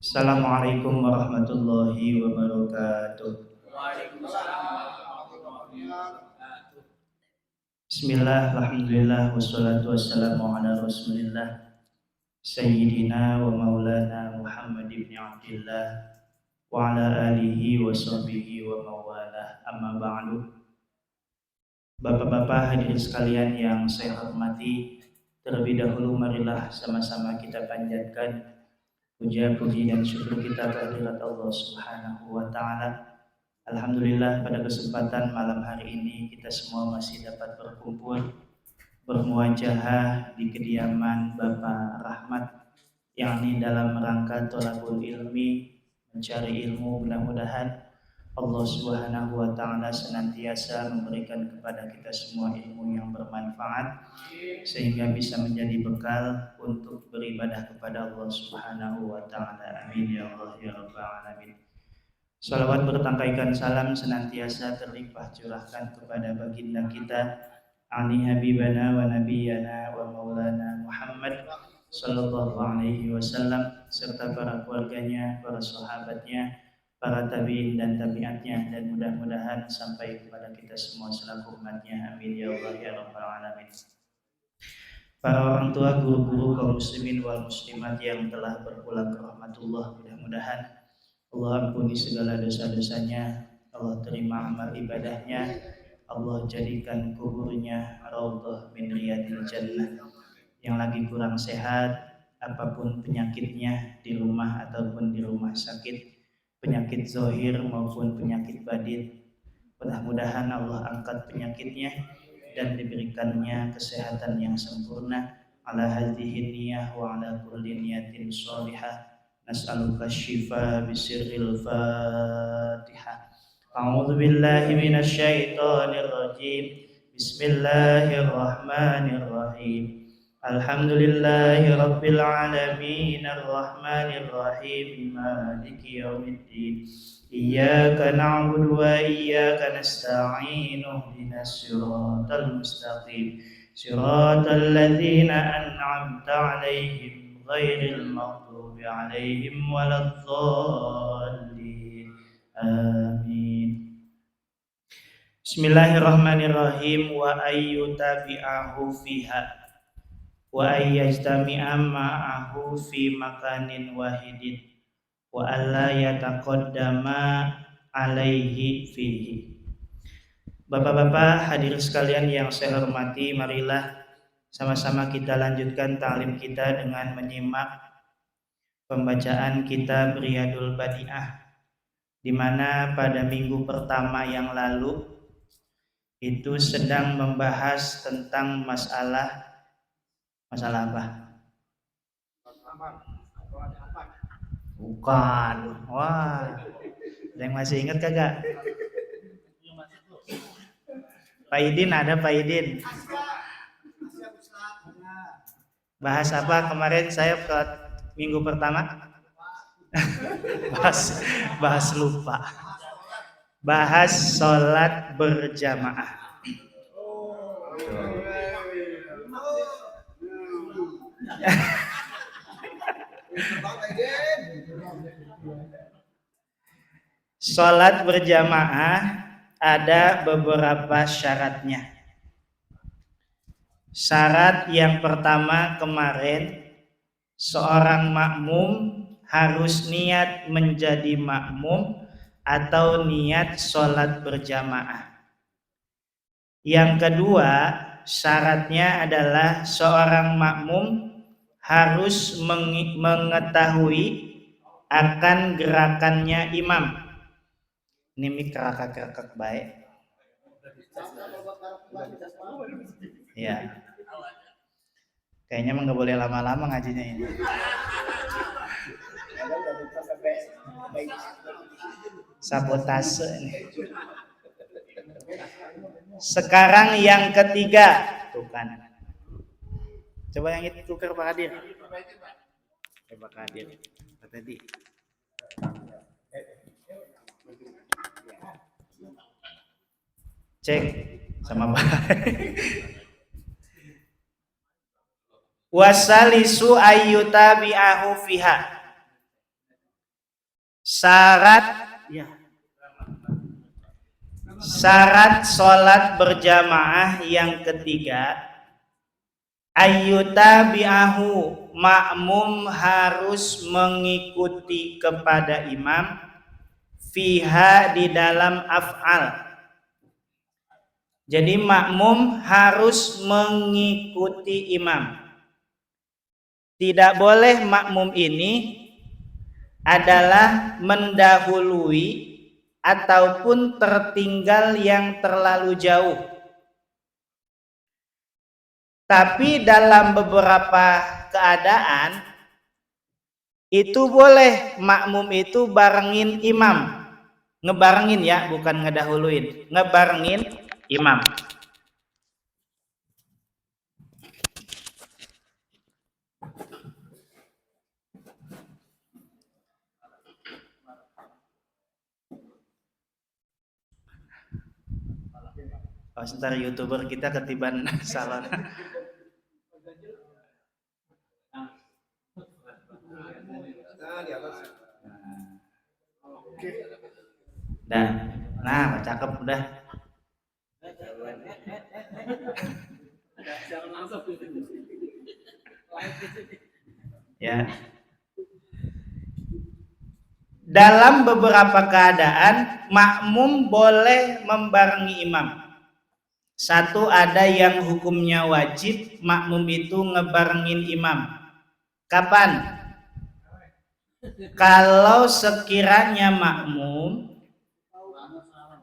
Assalamualaikum warahmatullahi wabarakatuh. Bismillah, alhamdulillah, wassalatu wassalamu ala rasulillah Sayyidina wa maulana Muhammad ibn Abdillah wa ala alihi wa sahbihi wa mawalah, amma ba'du. Bapak-bapak hadirin sekalian yang saya hormati, terlebih dahulu marilah sama-sama kita panjatkan puja, puji dan syukur kita kehadirat Allah Subhanahu wa taala. Alhamdulillah pada kesempatan malam hari ini kita semua masih dapat berkumpul bermuajahah di kediaman Bapak Rahmat, yakni dalam rangka thalabul ilmi, mencari ilmu. Mudah-mudahan Allah Subhanahu wa taala senantiasa memberikan kepada kita semua ilmu yang bermanfaat sehingga bisa menjadi bekal untuk beribadah kepada Allah Subhanahu wa taala. Amin ya Allah ya rabbal alamin. Salawat bertangkaikan salam senantiasa terlimpah curahkan kepada baginda kita Ali Habibana wa Nabiyana wa Maulana Muhammad Sallallahu Alaihi Wasallam serta para keluarganya, para sahabatnya, para tabiin dan tabiatnya, dan mudah-mudahan sampai kepada kita semua selaku umatnya. Amin ya Allah ya rabbal alamin. Para orang tua, guru-guru kaum muslimin wal muslimat yang telah berpulang ke rahmatullah, mudah-mudahan Allah ampuni segala dosa-dosanya, Allah terima amal ibadahnya, Allah jadikan kuburnya raudhah min riyadil jannah. Yang lagi kurang sehat, apapun penyakitnya di rumah ataupun di rumah sakit, penyakit zahir maupun penyakit batin, mudah-mudahan Allah angkat penyakitnya dan diberikannya kesehatan yang sempurna. Ala hadhihi niyyah wa ala kulli niyatin shalihah nas'aluka syifa bisirril Fatihah. A'udzu billahi minasy syaithanir rajim. Bismillahirrahmanirrahim. Alhamdulillahi rabbil alamin arrahmanir rahim maliki yaumiddin. Iyyaka na'budu wa iyyaka nasta'in. Ihdinas siratal mustaqim. Siratal ladzina an'amta 'alaihim ghairil maghdubi 'alaihim waladdallin. Amin. Bismillahirrahmanirrahim. Wa ayyutabi'ahu fiha wa ayyajtami'a ma'ahu fi makanin wahidin wa alla yataqaddama alaihi fihi. Bapak-bapak hadirin sekalian yang saya hormati, marilah sama-sama kita lanjutkan ta'lim kita dengan menyimak pembacaan kitab Riyadul Badi'ah, di mana pada minggu pertama yang lalu itu sedang membahas tentang masalah apa? Bukan. Wah, ada yang masih ingat kagak? Pak Idin ada, Pak Idin. Bahas apa kemarin saya ke minggu pertama? bahas lupa. Bahas sholat berjamaah. Sholat berjamaah ada beberapa syaratnya. Syarat yang pertama kemarin, seorang makmum harus niat menjadi makmum atau niat sholat berjamaah. Yang kedua, syaratnya adalah seorang makmum harus mengetahui akan gerakannya imam. Ini mik kerakak baik. Ya. Kayaknya emang nggak boleh lama-lama ngajinya ini. Sabotase nih. Sekarang yang ketiga, tuh kan. Coba yang itu tukar Pak Kadir. Pak Kadir. Tadi. Cek sama Pak. Wasalisu ayyutabi'ahu fiha. Syarat sholat berjamaah yang ketiga, ayyutabi'ahu, makmum harus mengikuti kepada imam fiha, di dalam af'al. Jadi makmum harus mengikuti imam. Tidak boleh makmum ini adalah mendahului ataupun tertinggal yang terlalu jauh. Tapi dalam beberapa keadaan itu boleh makmum itu barengin imam. Ngebarengin ya, bukan ngedahuluin. Ngebarengin imam. Oh, sebentar, YouTuber kita ketiban salon. Nah, cakep udah. Ya. Dalam beberapa keadaan makmum boleh membarengi imam. Satu, ada yang hukumnya wajib makmum itu ngebarengin imam. Kapan? Kalau sekiranya makmum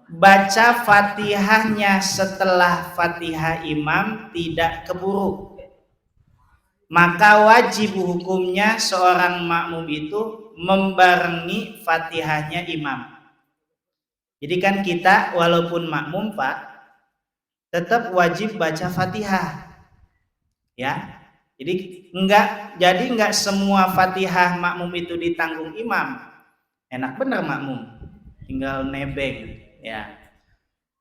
baca Fatihahnya setelah Fatihah imam tidak keburu, maka wajib hukumnya seorang makmum itu membarengi Fatihahnya imam. Jadi kan kita walaupun makmum Pak, tetap wajib baca Fatihah. Ya. Jadi enggak semua Fatihah makmum itu ditanggung imam. Enak bener makmum, tinggal nebeng ya.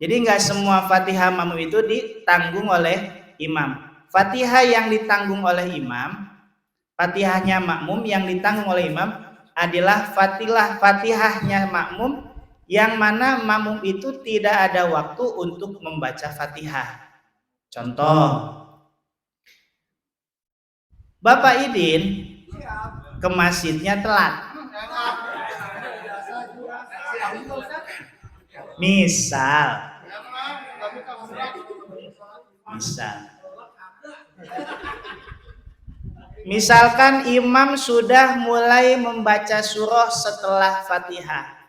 Jadi enggak semua Fatihah makmum itu ditanggung oleh imam. Fatihah yang ditanggung oleh imam, Fatihahnya makmum yang ditanggung oleh imam adalah Fatihahnya makmum yang mana makmum itu tidak ada waktu untuk membaca Fatihah. Contoh, Bapak Idin ke masjidnya telat. Misalkan imam sudah mulai membaca surah setelah Fatihah.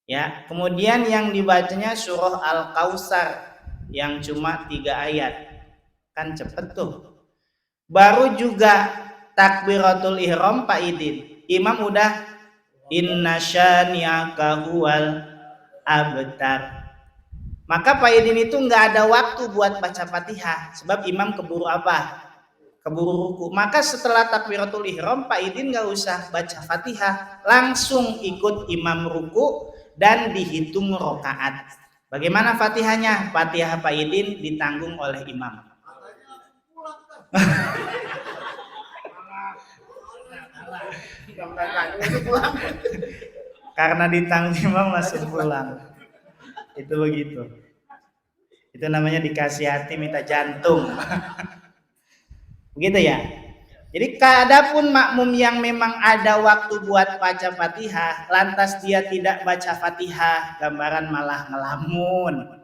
Ya, kemudian yang dibacanya surah Al-Kautsar yang cuma 3 ayat. Kan cepet tuh. Baru juga takbiratul ihram Pak Idin, imam udah inna syani'aka huwal abtar. Maka Pak Idin itu nggak ada waktu buat baca Fatihah, sebab imam keburu apa? Keburu ruku. Maka setelah takbiratul ihram Pak Idin nggak usah baca Fatihah, langsung ikut imam ruku dan dihitung rakaat. Bagaimana Fatihahnya? Fatihah Pak Idin ditanggung oleh imam. Karena ditanggung imam langsung pulang. Itu begitu. Itu namanya dikasih hati minta jantung. Begitu ya. Jadi adapun makmum yang memang ada waktu buat baca Fatihah, lantas dia tidak baca Fatihah, gambaran malah ngelamun.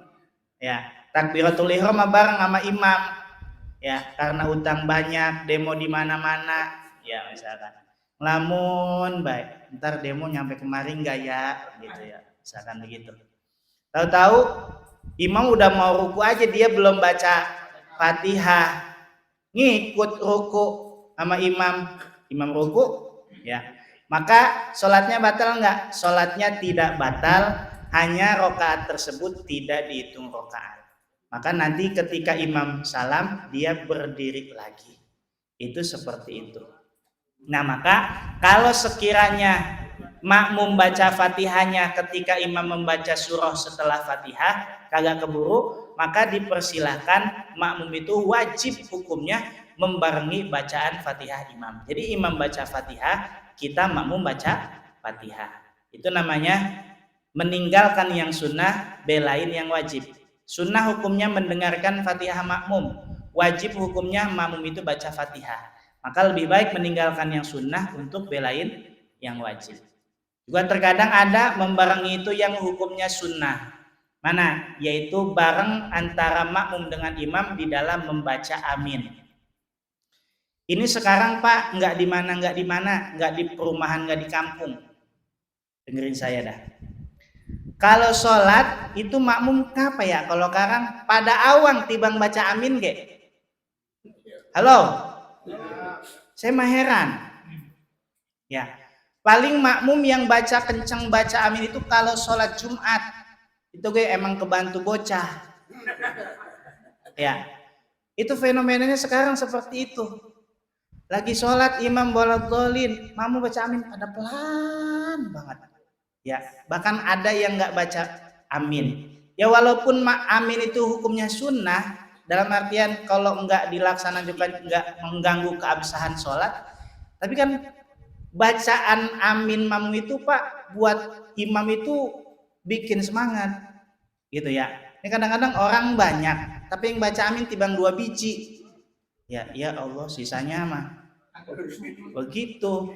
Ya, takbiratul ihram bareng sama imam. Ya, karena utang banyak, demo di mana-mana, ya misalkan. Ngelamun baik, ntar demo nyampe kemari enggak ya, gitu ya. Misalkan begitu. Tahu-tahu imam udah mau ruku aja dia belum baca Fatihah. Ngikut ruku sama imam ruku, ya. Maka sholatnya batal enggak? Sholatnya tidak batal, hanya rakaat tersebut tidak dihitung rakaat. Maka nanti ketika imam salam dia berdiri lagi. Itu seperti itu. Nah, maka kalau sekiranya makmum baca Fatihahnya ketika imam membaca surah setelah Fatihah kagak keburu, maka dipersilahkan makmum itu wajib hukumnya membarengi bacaan Fatihah imam. Jadi imam baca Fatihah, kita makmum baca Fatihah. Itu namanya meninggalkan yang sunnah, belain yang wajib. Sunnah hukumnya mendengarkan Fatihah makmum, wajib hukumnya makmum itu baca Fatihah. Maka lebih baik meninggalkan yang sunnah untuk belain yang wajib. Juga terkadang ada membarengi itu yang hukumnya sunnah. Mana? Yaitu bareng antara makmum dengan imam di dalam membaca amin. Ini sekarang Pak, nggak di mana, nggak di perumahan, nggak di kampung. Dengerin saya dah. Kalau sholat itu makmum apa ya? Kalau sekarang pada awang tibang baca amin ge. Halo, saya mah heran. Ya, paling makmum yang baca kencang baca amin itu kalau sholat Jumat. Itu gue emang kebantu bocah. Ya, itu fenomenanya sekarang seperti itu. Lagi sholat imam bolak-balik, makmum baca amin ada pelan banget. Ya, bahkan ada yang nggak baca amin. Ya walaupun amin itu hukumnya sunnah, dalam artian kalau nggak dilaksanakan juga nggak mengganggu keabsahan sholat, tapi kan bacaan amin makmum itu Pak buat imam itu bikin semangat, gitu ya. Ini kadang-kadang orang banyak, tapi yang baca amin tibang 2 biji. Ya Allah sisanya mah begitu.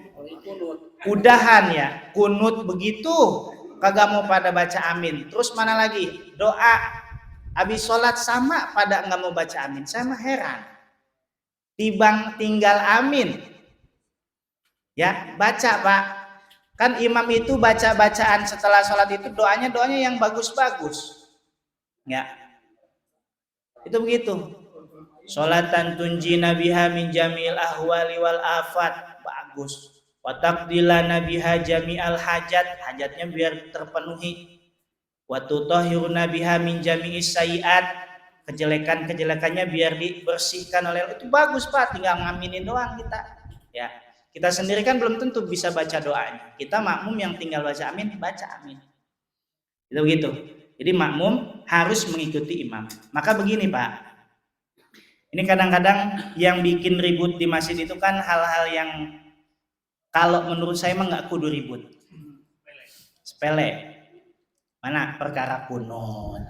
Udahan ya, kunut begitu, kagak mau pada baca amin. Terus mana lagi? Doa habis sholat sama pada nggak mau baca amin. Saya mah heran. Tibang tinggal amin. Ya, baca Pak. Kan imam itu baca-bacaan setelah sholat itu doanya yang bagus-bagus. Ya. Itu begitu. Sholatan tunjina biha min jamil ahwali wal afat. Bagus. Wa taqdilana biha jami'al hajat, hajatnya biar terpenuhi. Wa tutahhiruna biha min jami'is sayiat, kejelekan-kejelekannya biar dibersihkan oleh itu. Bagus Pak, tinggal ngaminin doang kita. Ya. Kita sendiri kan belum tentu bisa baca doanya. Kita makmum yang tinggal baca amin, baca amin. Itu begitu. Jadi makmum harus mengikuti imam. Maka begini Pak, ini kadang-kadang yang bikin ribut di masjid itu kan hal-hal yang kalau menurut saya mah nggak kudu ribut. Sepele. Mana perkara kunut.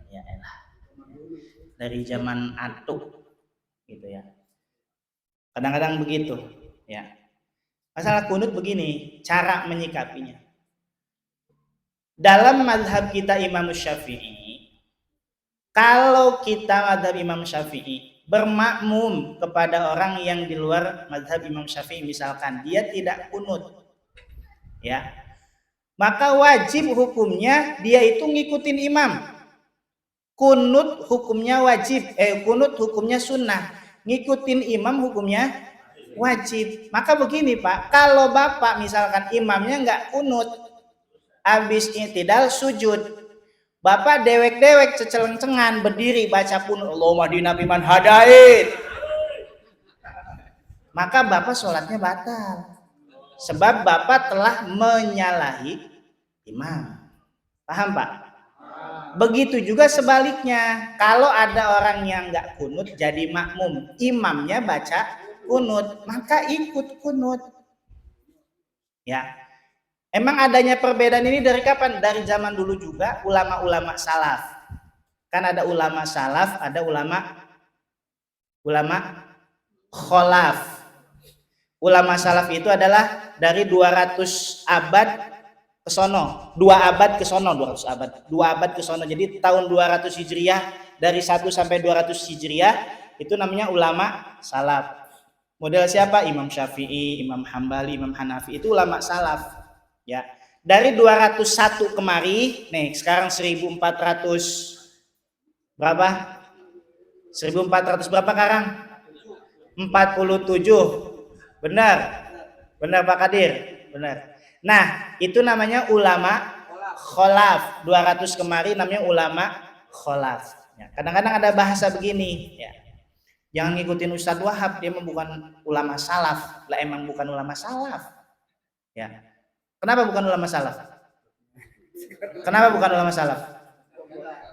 Ya elah. Dari zaman atuk gitu ya. Kadang-kadang begitu, ya. Masalah kunut begini, cara menyikapinya. Dalam mazhab kita Imam Syafi'i, kalau kita mazhab Imam Syafi'i bermakmum kepada orang yang di luar mazhab Imam Syafi'i, misalkan dia tidak kunut, ya, maka wajib hukumnya dia itu ngikutin imam. Kunut hukumnya wajib, kunut hukumnya sunnah, ngikutin imam hukumnya wajib. Maka begini Pak, kalau Bapak misalkan imamnya nggak kunut, habis i'tidal sujud, Bapak dewek-dewek ceceleng-cengan berdiri baca kunut, Allahumma dina biman hadain, maka Bapak sholatnya batal. Sebab Bapak telah menyalahi imam. Paham Pak? Begitu juga sebaliknya, kalau ada orang yang nggak kunut jadi makmum, imamnya baca kunut, maka ikut kunut. Ya, emang adanya perbedaan ini dari kapan? Dari zaman dulu juga ulama-ulama salaf. Kan ada ulama salaf, ada ulama kholaf. Ulama salaf itu adalah dari 200 abad ke sono, 2 abad ke sono, 200 abad, 2 abad ke sono. Jadi tahun 200 Hijriah, dari 1 sampai 200 Hijriah itu namanya ulama salaf. Model siapa? Imam Syafi'i, Imam Hambali, Imam Hanafi, itu ulama salaf. Ya. Dari 201 kemari, nih sekarang 1400 berapa? 1400 berapa sekarang? 47. Benar. Benar Pak Kadir? Benar. Nah, itu namanya ulama kholaf. 200 kemari namanya ulama kholaf. Ya, kadang-kadang ada bahasa begini, ya. Jangan ngikutin Ustadz Wahab, dia bukan ulama salaf. Lah emang bukan ulama salaf. Ya. Kenapa bukan ulama salaf? Kenapa bukan ulama salaf?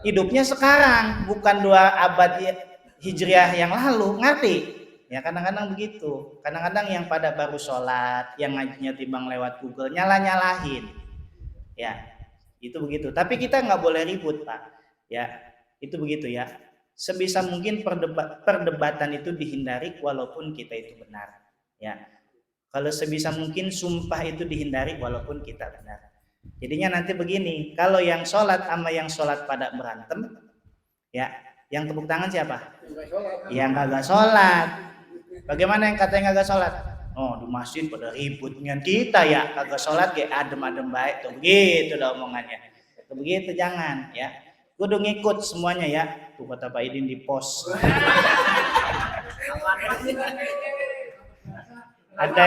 Hidupnya sekarang, bukan 2 abad Hijriah yang lalu, ngerti? Ya kadang-kadang begitu. Kadang-kadang yang pada baru sholat, yang ngajinya timbang lewat Google, nyala-nyalahin. Ya, itu begitu. Tapi kita nggak boleh ribut, Pak. Ya, itu begitu ya. Sebisa mungkin perdebatan itu dihindari walaupun kita itu benar. Ya, kalau sebisa mungkin sumpah itu dihindari walaupun kita benar. Jadinya nanti begini, kalau yang sholat sama yang sholat pada berantem, ya, yang tepuk tangan siapa? Yang kagak sholat. Bagaimana yang katanya kagak sholat? Oh, di masjid pada ribut dengan kita ya, kagak sholat kayak adem-adem baik tuh, begitu dah omongannya. Tuh, begitu jangan ya. Kudu ngikut semuanya ya. Tuh kata Pak Idin di pos. Ada.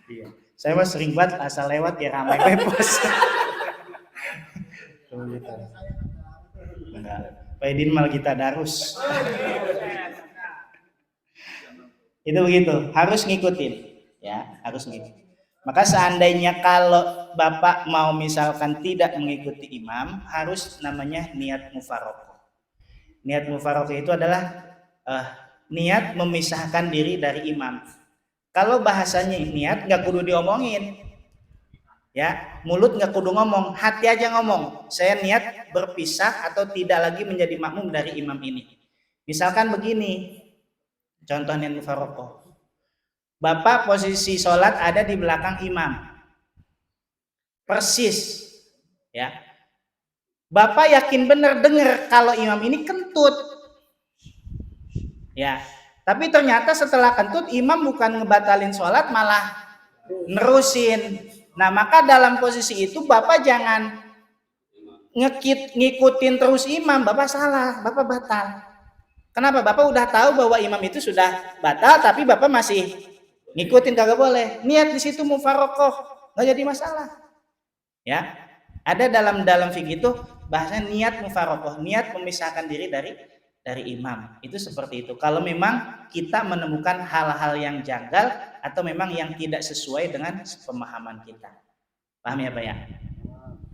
Iya. Saya mah sering banget asal lewat ya ramai bebas. Tuh gitu. Enggak. Pak Idin malah kita darus. Itu begitu, harus ngikutin ya, harus ngikutin. Maka seandainya kalau Bapak mau misalkan tidak mengikuti imam, harus namanya niat mufaroqah. Niat mufaroqah itu adalah niat memisahkan diri dari imam. Kalau bahasanya niat nggak kudu diomongin, ya, mulut nggak kudu ngomong, hati aja ngomong. Saya niat berpisah atau tidak lagi menjadi makmum dari imam ini. Misalkan begini, contoh niat mufaroqah. Bapak posisi sholat ada di belakang imam. Persis. Ya. Bapak yakin benar dengar kalau imam ini kentut. Ya. Tapi ternyata setelah kentut imam bukan ngebatalin sholat malah nerusin. Nah, maka dalam posisi itu Bapak jangan ngikutin terus imam, Bapak salah, Bapak batal. Kenapa? Bapak udah tahu bahwa imam itu sudah batal tapi Bapak masih ngikutin, kagak boleh. Niat di situ mufaroqah, nggak jadi masalah. Ya, ada dalam fikih itu bahasanya niat mufaroqah, niat memisahkan diri dari imam. Itu seperti itu. Kalau memang kita menemukan hal-hal yang janggal atau memang yang tidak sesuai dengan pemahaman kita. Paham ya, Pak ya?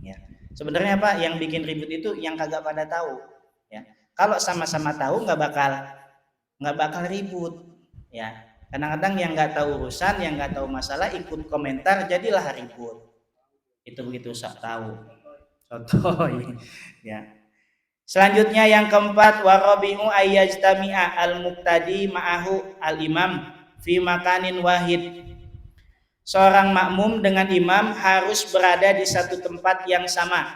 Ya. Sebenarnya Pak, yang bikin ribut itu yang kagak pada tahu. Ya. Kalau sama-sama tahu nggak bakal ribut. Ya. Kadang-kadang yang nggak tahu urusan, yang nggak tahu masalah ikut komentar, jadilah ribut. Itu begitu sok tahu. Contoh ya. Selanjutnya yang keempat, warabi'u ayyajtami'a al-muqtadi ma'ahu al-imam fi makanin wahid. Seorang makmum dengan imam harus berada di satu tempat yang sama.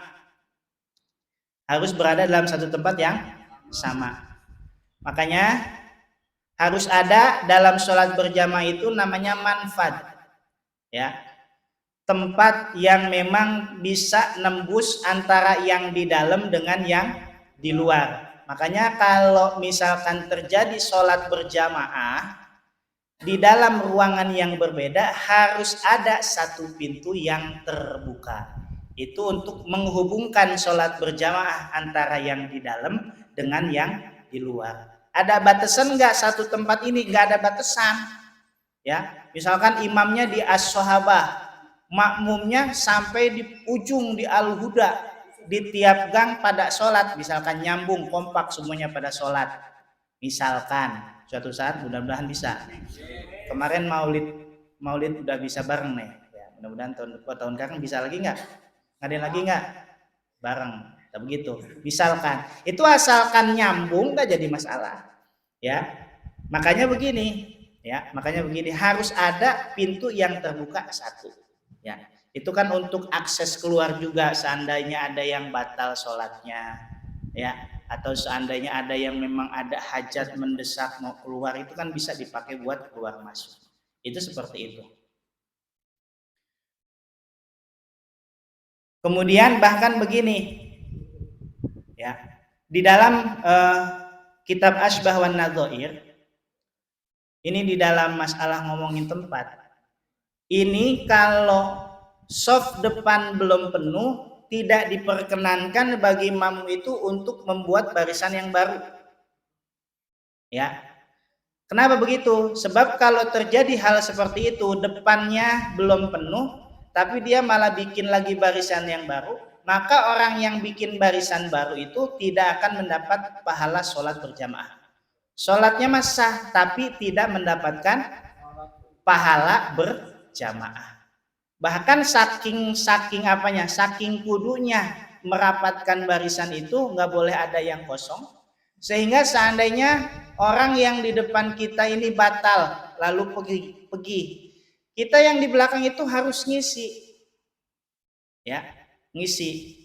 Harus berada dalam satu tempat yang sama. Makanya harus ada dalam sholat berjamaah itu namanya manfad, ya, tempat yang memang bisa nembus antara yang di dalam dengan yang di luar. Makanya kalau misalkan terjadi sholat berjamaah di dalam ruangan yang berbeda, harus ada satu pintu yang terbuka. Itu untuk menghubungkan sholat berjamaah antara yang di dalam dengan yang di luar. Ada batasan nggak satu tempat ini? Nggak ada batasan. Ya, misalkan imamnya di as-sahabah, makmumnya sampai di ujung di al-huda, di tiap gang pada sholat, misalkan nyambung kompak semuanya pada sholat. Misalkan suatu saat mudah-mudahan bisa. Kemarin maulid udah bisa bareng nih. Ya, mudah-mudahan tahun sekarang bisa lagi nggak? Ngadain lagi nggak? Bareng. Begitu. Misalkan itu asalkan nyambung nggak jadi masalah. Ya. Makanya begini, harus ada pintu yang terbuka satu. Ya. Itu kan untuk akses keluar juga seandainya ada yang batal sholatnya, ya, atau seandainya ada yang memang ada hajat mendesak mau keluar, itu kan bisa dipakai buat keluar masuk. Itu seperti itu. Kemudian bahkan begini, ya, di dalam kitab Asbah wan Nadzair, ini di dalam masalah ngomongin tempat, ini kalau soft depan belum penuh, tidak diperkenankan bagi makmum itu untuk membuat barisan yang baru. Ya. Kenapa begitu? Sebab kalau terjadi hal seperti itu, depannya belum penuh, tapi dia malah bikin lagi barisan yang baru, maka orang yang bikin barisan baru itu tidak akan mendapat pahala sholat berjamaah. Sholatnya sah, tapi tidak mendapatkan pahala berjamaah. Bahkan saking apanya, saking kudunya merapatkan barisan itu nggak boleh ada yang kosong. Sehingga seandainya orang yang di depan kita ini batal lalu pergi, kita yang di belakang itu harus ngisi, ya, ngisi.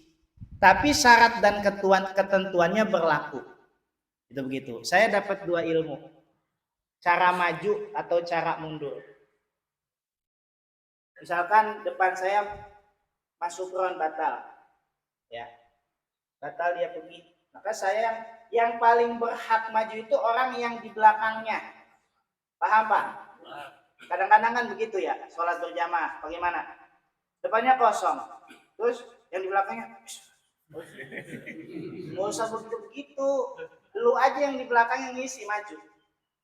Tapi syarat dan ketentuannya berlaku. Itu begitu. Saya dapat 2 ilmu. Cara maju atau cara mundur. Misalkan depan saya masuk ron batal. Ya. Batal dia pergi. Maka saya yang paling berhak maju itu orang yang di belakangnya. Paham, Pak? Kadang-kadang kan begitu ya, sholat berjamaah. Bagaimana? Depannya kosong. Terus yang di belakangnya nggak usah begitu. Lu aja yang di belakang yang ngisi maju.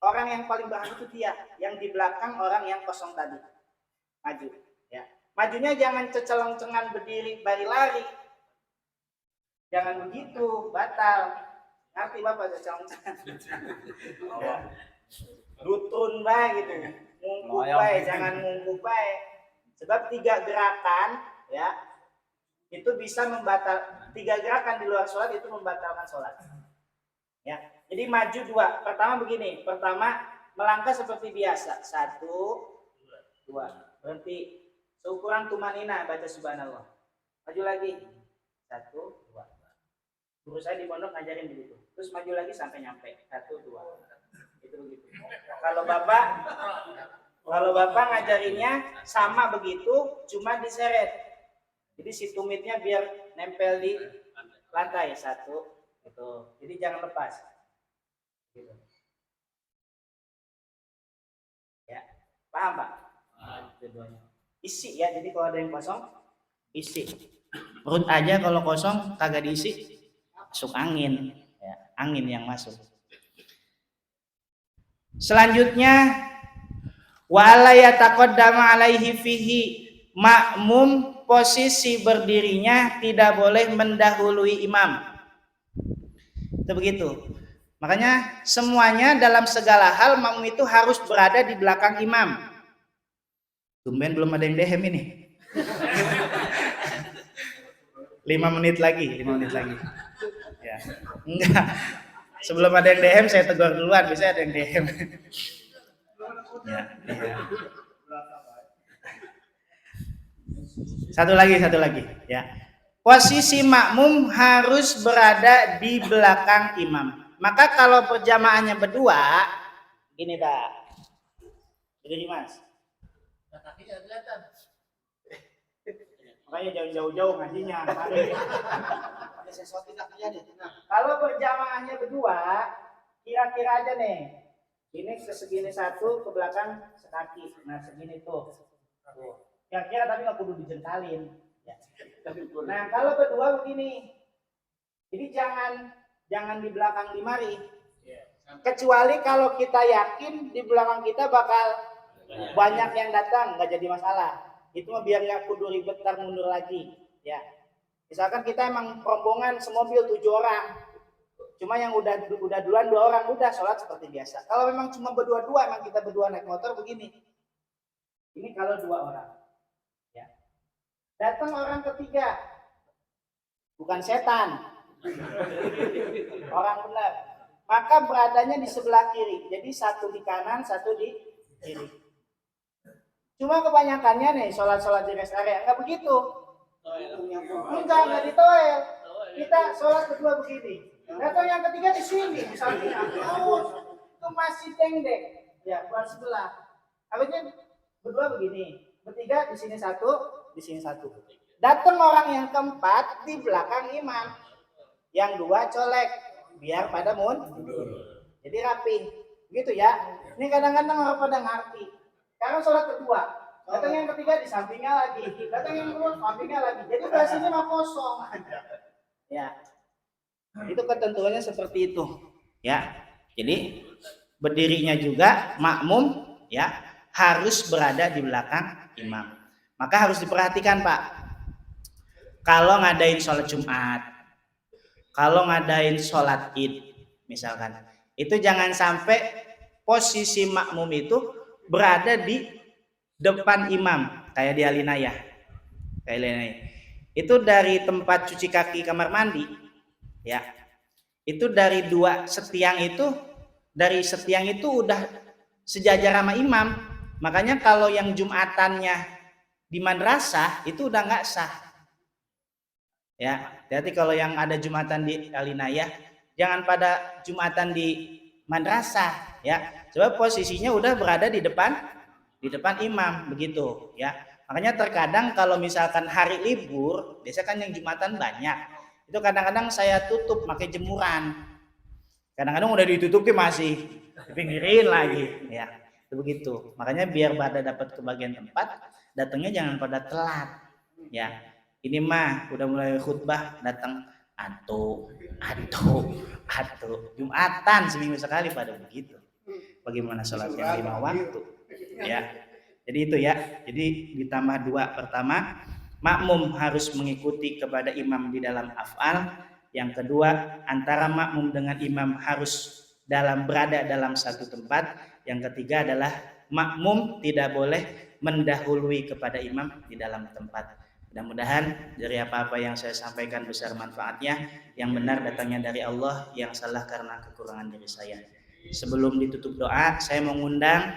Orang yang paling berhak itu dia, yang di belakang orang yang kosong tadi. Maju, ya. Majunya jangan ceceleng-cengan berdiri lari. Jangan begitu, batal. Ngerti Bapak ceceleng-cengan? Ya. Rutun bae gitu. Ngungkup bae, jangan ngungkup bae. Sebab 3 gerakan, ya, itu bisa membatal. 3 gerakan di luar sholat itu membatalkan sholat. Ya, jadi maju 2. Pertama begini, pertama melangkah seperti biasa. 1, 2, berhenti. Seukuran tumanina baca subhanallah. Maju lagi. 1, 2. Guru saya di pondok ngajarin begitu. Terus maju lagi sampai nyampe. 1, 2. Itu begitu. Kalau Bapak ngajarinnya sama begitu, cuma diseret. Jadi si tumitnya biar nempel di lantai. 1, gitu. Jadi jangan lepas. Gitu. Ya, paham Pak? Isi ya. Jadi kalau ada yang kosong, isi. Perut aja kalau kosong kagak diisi, masuk angin. Ya, angin yang masuk. Selanjutnya, wala yataqaddama alaihi fihi, makmum posisi berdirinya tidak boleh mendahului imam. Itu begitu. Makanya semuanya dalam segala hal makmum itu harus berada di belakang imam. Tumben belum ada yang dehem ini. 5 menit lagi. Ya. Enggak. Sebelum ada yang DM saya tegur duluan, bisa ada yang DM. Ya. Satu lagi, ya. Posisi makmum harus berada di belakang imam. Maka kalau berjamaahnya berdua, gini dah. Begini Mas. Kakinya kelihatan. Makanya jauh-jauh ngajinya. Kalau berjamaahnya berdua, kira-kira aja nih. Ini segini 1, ke belakang sekaki. Nah segini tuh. Kira-kira tapi nggak kudu dijentalin. Ya. Nah kalau berdua begini. Jadi jangan di belakang di mari. Kecuali kalau kita yakin di belakang kita bakal banyak yang datang, nggak jadi masalah. Itu mah biar nggak kudu ribet tar mundur lagi. Ya. Misalkan kita emang rombongan semobil 7 orang, cuma yang udah duluan 2 orang, udah sholat seperti biasa. Kalau memang cuma berdua-dua, emang kita berdua naik motor begini. Ini kalau 2 orang. Ya. Datang orang ketiga, bukan setan, orang benar. Maka beradanya di sebelah kiri. Jadi 1 di kanan, 1 di kiri. Cuma kebanyakannya nih sholat di rest area nggak begitu. Enggak ditoel. Kita sholat berdua begini. Atau yang ketiga di sini, misalnya. Itu masih deng-deng. Ya, bukan sebelah. Habisnya berdua begini. Bertiga di sini 1, di sini 1. Datang orang yang keempat di belakang imam. Yang 2 colek, biar pada mundur. Jadi rapi. Gitu ya. Ini kadang-kadang orang pada ngerti. Karena sholat kedua. Datang yang ketiga di sampingnya lagi, datang yang kedua sampingnya lagi. Jadi bahasanya mah kosong. Ya, itu ketentuannya seperti itu. Ya, jadi berdirinya juga makmum ya harus berada di belakang imam. Maka harus diperhatikan Pak. Kalau ngadain sholat Jumat, kalau ngadain sholat Id, misalkan, itu jangan sampai posisi makmum itu berada di depan imam kayak di alinayah. Kayak alinayah. Itu dari tempat cuci kaki kamar mandi, ya. Itu dari dari setiang itu udah sejajar sama imam. Makanya kalau yang jumatannya di madrasah itu udah nggak sah. Ya, jadi kalau yang ada jumatan di alinayah, jangan pada jumatan di madrasah, ya. Sebab posisinya udah berada di depan imam begitu, ya. Makanya terkadang kalau misalkan hari libur, biasa kan yang jumatan banyak. Itu kadang-kadang saya tutup pakai jemuran. Kadang-kadang udah ditutupin masih dipinggirin lagi, ya. Itu begitu. Makanya biar pada dapat kebagian tempat, datangnya jangan pada telat, ya. Ini mah udah mulai khutbah datang atu, Jumatan seminggu sekali pada begitu. Bagaimana sholat yang 5 waktu, ya. Jadi itu ya. Jadi ditambah 2. Pertama, makmum harus mengikuti kepada imam di dalam af'al. Yang kedua, antara makmum dengan imam harus berada dalam satu tempat. Yang ketiga adalah makmum tidak boleh mendahului kepada imam di dalam tempat. Mudah-mudahan dari apa-apa yang saya sampaikan besar manfaatnya. Yang benar datangnya dari Allah, yang salah karena kekurangan diri saya. Sebelum ditutup doa, saya mengundang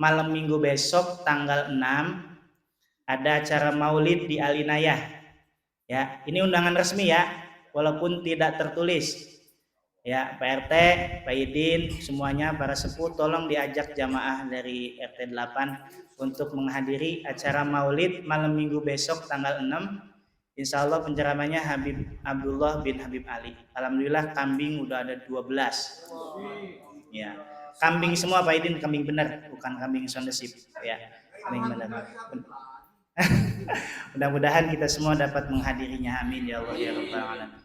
malam minggu besok tanggal 6 ada acara maulid di Alinayah. Ya, ini undangan resmi ya, walaupun tidak tertulis. Ya, Pak RT, Pak Idin, semuanya para sepuh tolong diajak jamaah dari RT 8 untuk menghadiri acara maulid malam minggu besok tanggal 6. Insya Allah penceramahnya Habib Abdullah bin Habib Ali. Alhamdulillah kambing udah ada 12. Ya, kambing semua Pak Idin, kambing benar, bukan kambing sondesip, ya. Kambing benar. Mudah-mudahan kita semua dapat menghadirinya. Amin ya Allah ya rabbal alamin.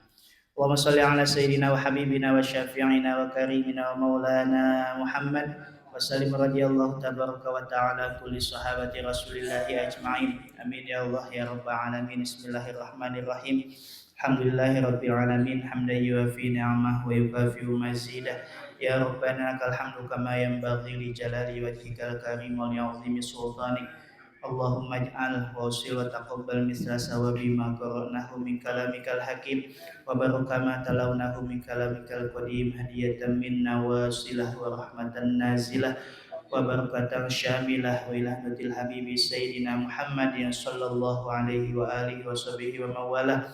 Allahumma shalli ala sayyidina wa habibina wa syafi'ina wa karimina wa maulana Muhammad wa sallim radhiyallahu tabaraka wa ta'ala kulli sahabati rasulillahi ajma'in. Amin ya Allah ya rabbal alamin. Bismillahirrahmanirrahim. Alhamdulillahi rabbil alamin, hamdan yuwafi ni'amah wa yukafi'u mazidah. Ya Rabbana kal hamdu kama yanbaghi li jalali wajhikal karim wa li'azimi sultanik. Allahumma ij'al wa usil wa taqabbal misla sawabi ma qara'nahu min kalamikal hakim wa baraka ma talawnahu min kalamikal qadim hadiyatan minna wasilah wa rahmatan nazilah wa barakatan syamilah wa ilahnatil habibi sayyidina Muhammadin sallallahu alaihi wa alihi wa sahbihi wa mawalah.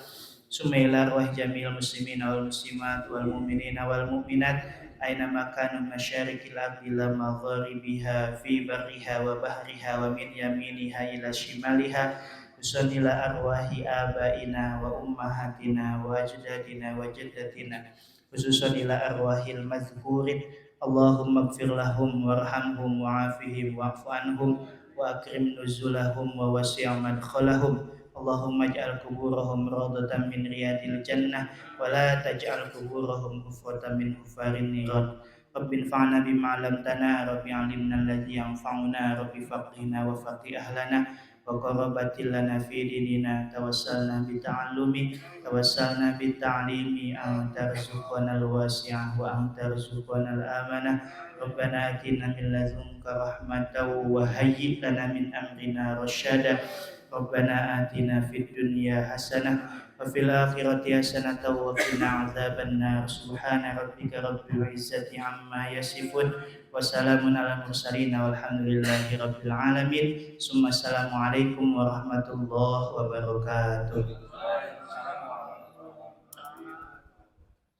Sumailah arwah jamil muslimin wal muslimat wal mu'minin wal mu'minat aina makanu masyarikil ardi la magharibiha fi barriha wa bahriha wa min yaminiha ila shimaliha. Usanila arwahi abaina wa ummahatina wa ajdadina wa jaddatina, khususan ila arwahil mazkurin. Allahumma gfir lahum warhamhum wa'afihim wa'fu anhum wa akrim nuzulahum wa wasi' madkhalahum. Allahumma ij'al kuburahum rawdatan min riyadil jannah wa la taj'al kuburahum hufratan min hufarin niran. Rabbi anfa'na bima 'allamtana, Rabbi 'allimna alladhi yanfa'una, Rabbi faqihna wa faqih ahlana wa qarabatil lana fi dinina. Tawassalna bi ta'allumi, tawassalna bi ta'limi, anta rizqana al-wasi'ah wa anta rizqana al-amanah. Rabbana atina min ladunka rahmatan wa hayyi' lana min amrina rasyada. Rabbana atina fid dunya hasanah wa fil akhirati hasanah wa qina adzabannar. Subhana rabbika rabbil izzati amma yasifun wa salamun alal mursalin walhamdulillahi rabbil alamin. Assalamualaikum warahmatullahi wabarakatuh.